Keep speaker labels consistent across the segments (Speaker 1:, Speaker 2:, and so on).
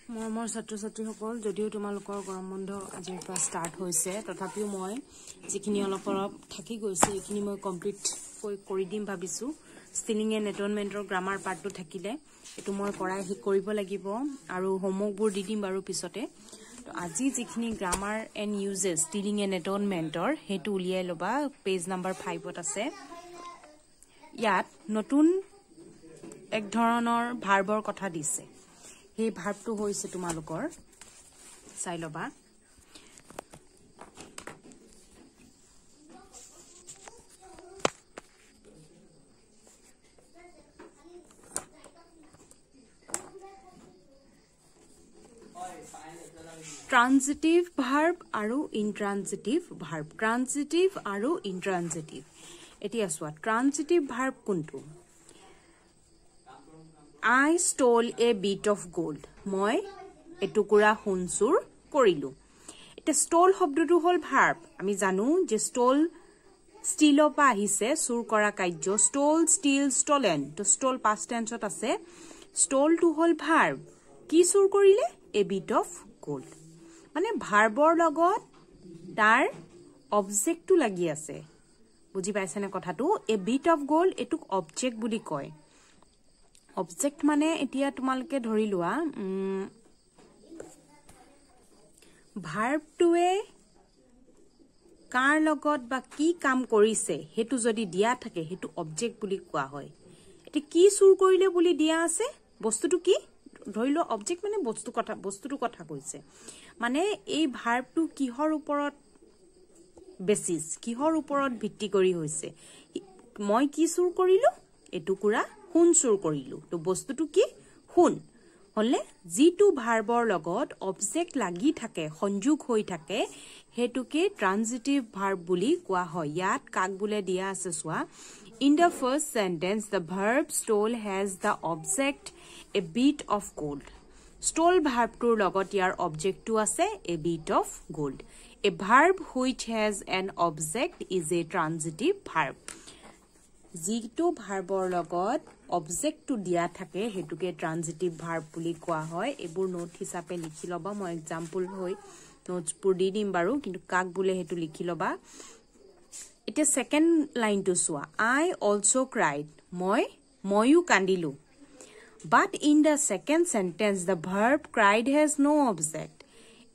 Speaker 1: মোৰ ছাত্ৰ-ছাত্ৰীসকল যদিও তোমালোকৰ গৰম বন্ধ আজিৰ পৰা ষ্টাৰ্ট হৈছে তথাপিও মই যিখিনি অলপ থাকি গৈছে এইখিনি মই কমপ্লিট কৰি দিম ভাবিছো স্টিলিং এণ্ড এটনমেন্টৰ গ্ৰামাৰ পাৰ্টটো থাকিলে এটো মই পৰাই কৰিব লাগিব আৰু হোমৱৰ্কবোৰ দি দিম বাৰু পিছতে তো আজি যিখিনি grammar and uses stealing and এটনমেন্টৰ হেতু উলিয়াই লবা পেজ নাম্বাৰ 5ত আছে ইয়াত নতুন এক ধৰণৰ ভাৰ্বৰ কথা দিছে हे भार्बটো হৈছে তোমালোকৰ চাই লবা ট্ৰানজিটিভ ভাৰ্ব আৰু ইনট্ৰানজিটিভ ভাৰ্ব ট্ৰানজিটিভ আৰু ইনট্ৰানজিটিভ এতিয়া চোৱা ট্ৰানজিটিভ ভাৰ্ব কোনটো I stole a bit of gold. মই এটুকুৰা হুনচুৰ কৰিলো এটা stole শব্দটো হল ভাৰ্ব আমি জানো যে stole steal পা আহিছে চুৰ কৰা কাৰ্য stole steal stolen তো stole past tense ত আছে stole টো হল ভাৰ্ব কি চুৰ কৰিলে a bit of gold মানে ভাৰ্বৰ লগত তাৰ অবজেক্টটো লাগি আছে বুজি পাইছানে কথাটো a bit of gold এটুক অবজেক্ট বুলি কয় অবজেক্ট মানে এতিয়া তোমালকে ধৰি লোৱা ভাৰ্বটোৱে কাৰ লগত বা কি কাম কৰিছে হেতু যদি দিয়া থাকে হেতু অবজেক্ট বুলি কোৱা হয় এটি কি চুৰ কৰিলে বুলি দিয়া আছে বস্তুটো কি ধৰি লোৱা অবজেক্ট মানে বস্তুটো কথা কৈছে মানে এই ভাৰ্বটো কিহৰ ওপৰত বেসিস কিহৰ ওপৰত ভিত্তি কৰি হৈছে মই কি চুৰ কৰিলো এটুকুৰা হুন চুৰ কৰিলো তো বস্তুটো কি হুন হলে জিটু ভাৰ্বৰ লগত অবজেক্ট লাগি থাকে সংযোগ হৈ থাকে হেতুকে ট্ৰানজিটিভ ভাৰ্ব বুলি কোৱা হয় ইয়াত কাক বুলে দিয়া আছে so in the first sentence the verb stole has the object a bit of gold stole ভাৰ্বটোৰ লগত ইয়াৰ অবজেক্টটো আছে a bit of gold a verb which has an object is a transitive verb জিটো ভাৰ্বৰ লগত অবজেক্টটো দিয়া থাকে হেতুকে ট্ৰানজিটিভ ভাৰ্ব বুলি কোৱা হয় এবোৰ নোট হিচাপে লিখি লবা মই एग्जांपल হৈ নোটছবোৰ দি দিম বাৰু কিন্তু কাক বুলে হেতু লিখি লবা এটা সেকেন্ড লাইনটো সোৱা I also cried মইও কান্দিলো but in the second sentence the verb cried has no object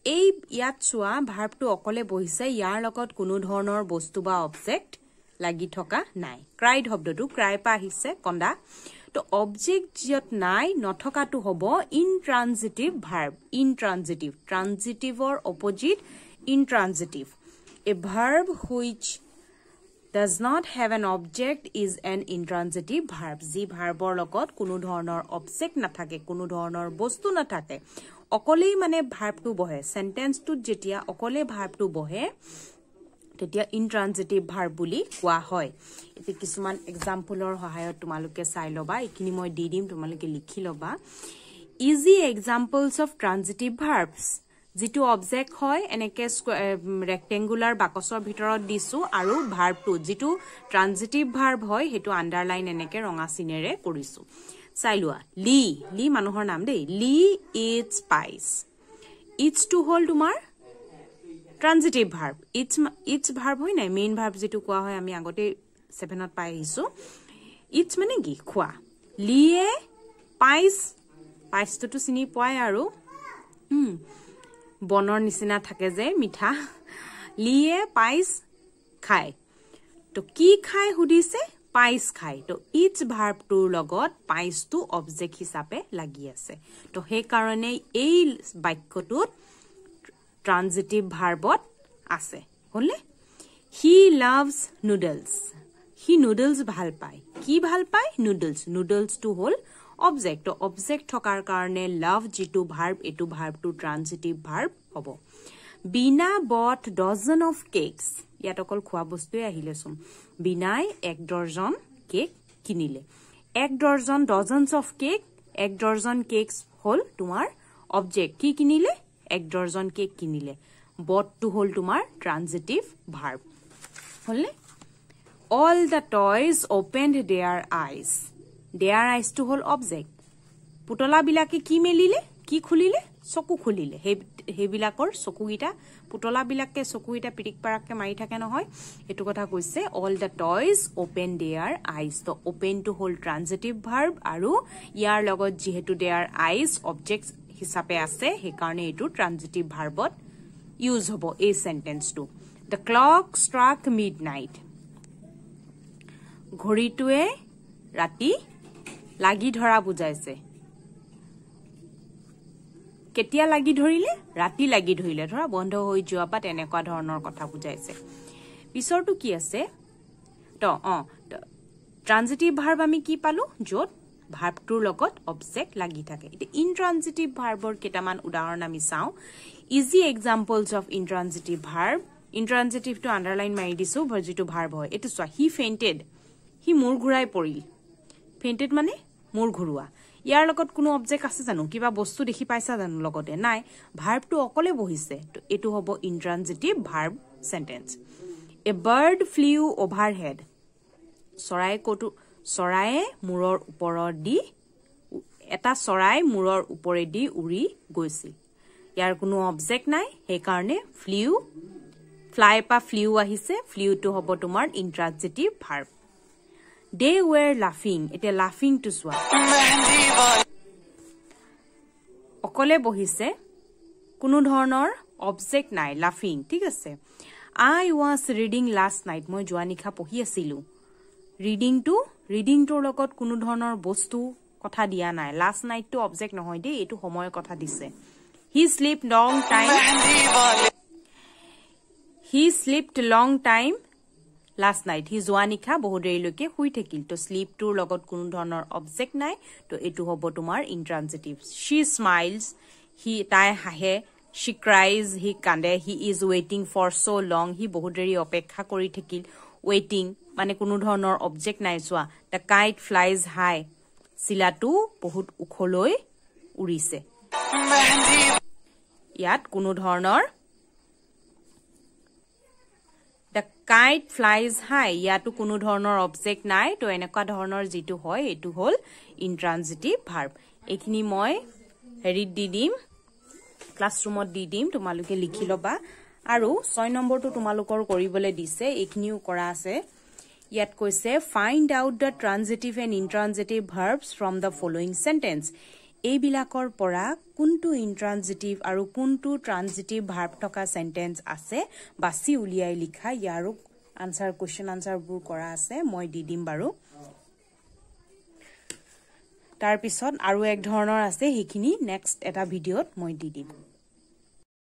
Speaker 1: এই ইয়াত সোৱা ভাৰ্বটো অকলে বহিছে ইয়াৰ লগত কোনো ধৰণৰ বস্তু বা অবজেক্ট লাগি থকা নাই ক্ৰাইড শব্দটো ক্ৰাই পা আহিছে কন্দা তো অবজেক্ট যত নাই নথকাটো হ'ব ইনট্ৰানজিটিভ ভাৰ্ব ইনট্ৰানজিটিভ ট্ৰানজিটিভৰ opposite intransitive a verb which does not have an object is an intransitive verb জি ভাৰ্বৰ লগত কোনো ধৰণৰ অবজেক্ট নাথাকে কোনো ধৰণৰ বস্তু নাথাকে অকলেই মানে ভাৰ্বটো বহে সেন্টেন্সটো যেতিয়া অকলে ভাৰ্বটো বহে তেতিয়া ইনট্ৰানজিটিভ ভাৰ্ব বুলি কোৱা হয় এতে কিছুমান एग्जांपलৰ সহায়ত তোমালোকে চাই লবা ইখিনি মই দি দিম তোমালোকে লিখি লবা ইজি एग्जांपल्स অফ ট্ৰানজিটিভ ভাৰ্বস যেটো অবজেক্ট হয় এনেকে ৰেক্টেঙ্গুলাৰ বাকসৰ ভিতৰত দিছো আৰু ভাৰ্বটো যেটো ট্ৰানজিটিভ ভাৰ্ব হয় হেতু আন্ডাৰলাইন এনেকে ৰঙা চিনেৰে কৰিছো চাই লোৱা লি মানুহৰ নাম দেই লি ইটস স্পাইস ইটস টু হল তোমাৰ ট্ৰানজিটিভ ভাৰ্ব ইটস ভাৰ্ব হয় নাই মেইন ভাৰ্ব যেটো কোৱা হয় আমি আগতে 7ত পাই আহিছো ইটস মানে কি খোৱা লিয়ে পাইছটো চিনি পায় আৰু বনৰ নিচিনা থাকে যে মিঠা লিয়ে পাইছ খায় তো কি খায় হুদিছে পাইছ খায় তো ইটস ভাৰ্বটোৰ লগত পাইছটো অবজেক্ট হিচাপে লাগি আছে তো হে কাৰণে এই বাক্যটোত ট্ৰানজিটিভ ভাৰ্বত আছে হলে he loves noodles he noodles ভাল পায় কি ভাল পায় নুডলস টু হল অবজেক্ট তো অবজেক্ট থকাৰ কাৰণে লাভ যেটো ভাৰ্ব এটো ভাৰ্বটো ট্ৰানজিটিভ ভাৰ্ব হ'ব বিনা বট ডজন অফ কেকস ইয়াত অকল খোৱা বস্তুৱে আহিলেছোন বিনাই 1 ডজন কেক কিনিলে 1 dozen dozens of cake 1 dozen cakes হল তোমাৰ অবজেক্ট কি কিনিলে 1 ডজন কেক কিনিলে বট টু হল তোমাৰ ট্ৰানজিটিভ ভাৰ্ব হলে all the toys opened their eyes to hol object putala bilake ki melile ki khulile চকু খুলিলে হেবিলাকৰ চকুগিটা পুতলাবিলাকে চকুগিটা পিটিক পাৰাকে মাৰি থাকে নহয় এটো কথা কৈছে all the toys open their eyes তো open to hold transitive verb আৰু ইয়াৰ লগত যেহেতু their eyes objects হিচাপে আছে হে কাৰণে এটো transitive verbত ইউজ হ'ব এই সেন্টেন্সটো the clock struck midnight ঘড়িটোৱে ৰাতি লাগি ধৰা বুজাইছে কেতিয়া লাগি ধৰিলে ৰাতি লাগি ধৰিলে ধৰা বন্ধ হৈ যোৱা বা তেনেকুৱা ধৰণৰ কথা বুজাইছে পিছৰটো কি আছে তো ট্ৰানজিটিভ ভাৰ্ব আমি কি পালো যত ভাৰ্বটোৰ লগত অবজেক্ট লাগি থাকে এটা ইনট্ৰানজিটিভ ভাৰ্বৰ কেটামান উদাহৰণ আমি চাও easy examples of intransitive verb ইনট্ৰানজিটিভটো আন্ডাৰলাইন মাৰি দিছো ভাৰ্জিটো ভাৰ্ব হয় এটো চোৱা হি ফেইন্টেড হি মূৰ ঘুৰাই পৰিল ফেইন্টেড মানে মূৰ ঘুৰুৱা ইয়াৰ লগত কোনো অবজেক্ট আছে জানো কিবা বস্তু দেখি পাইছা জানো লগতে নাই ভাৰ্বটো অকলে বহিছে তো এটো হ'ব intransitive verb sentence a bird flew overhead চৰায়ে মূৰৰ ওপৰত দি এটা চৰাই মূৰৰ ওপৰেদি উৰি গৈছিল ইয়াৰ কোনো অবজেক্ট নাই সেই কাৰণে ফ্লাই পা ফ্লিউ আহিছে ফ্লিউটো হ'ব তোমাৰ ইনট্ৰানজিটিভ verb They were laughing. Ete laughing to swa. অকলে বহিছে কোনো ধৰণৰ অবজেক্ট নাই laughing ঠিক আছে I was reading last night মই জোৱানিখা পঢ়ি আছিলো ৰিডিং টোৰ লগত কোনো ধৰণৰ বস্তু কথা দিয়া নাই last night টো অবজেক্ট নহয় দে এটো সময়ৰ কথা দিছে He slept long time last night হি জোৱানিখা বহু দেৰিলৈকে শুই থাকিল তো স্লিপ টোৰ লগত কোনো ধৰণৰ অবজেক্ট নাই তো এটো হ'ব তোমাৰ ইনট্ৰানজিটিভ she smiles হি তাই হাহে she cries হি কান্দে he is waiting for so long হি বহু দেৰি অপেক্ষা কৰি থাকিল waiting মানে কোনো ধৰণৰ অবজেক্ট নাই চোৱা the kite flies high চিলাটো বহুত উখলৈ উৰিছে ইয়াত কোনো ধৰণৰ The kite flies high. ইয়াতো কোনো ধৰণৰ অবজেক্ট নাই তো এনেকুৱা ধৰণৰ যেটো হয় এটো হল ইনট্ৰানজিটিভ ভাৰ্ব এখিনি মই হেৰিত দি দিম ক্লাছৰুমত দি দিম তোমালোকে লিখি লবা আৰু 6 নম্বৰটো তোমালোকৰ কৰিবলৈ দিছে এখিনিও কৰা আছে ইয়াত কৈছে find out the transitive and intransitive verbs from the following sentence এইবিলাকৰ পৰা কোনটো ইনট্ৰানজিটিভ আৰু কোনটো ট্ৰানজিটিভ ভাৰ্ব থকা সেন্টেন্স আছে বাছি উলিয়াই লিখা ইয়াৰো আনসাৰ কোৱেশ্চন আনসাৰবোৰ কৰা আছে মই দি দিম বাৰু তাৰ পিছত আৰু এক ধৰণৰ আছে হেখিনি নেক্সট এটা ভিডিওত মই দি দিম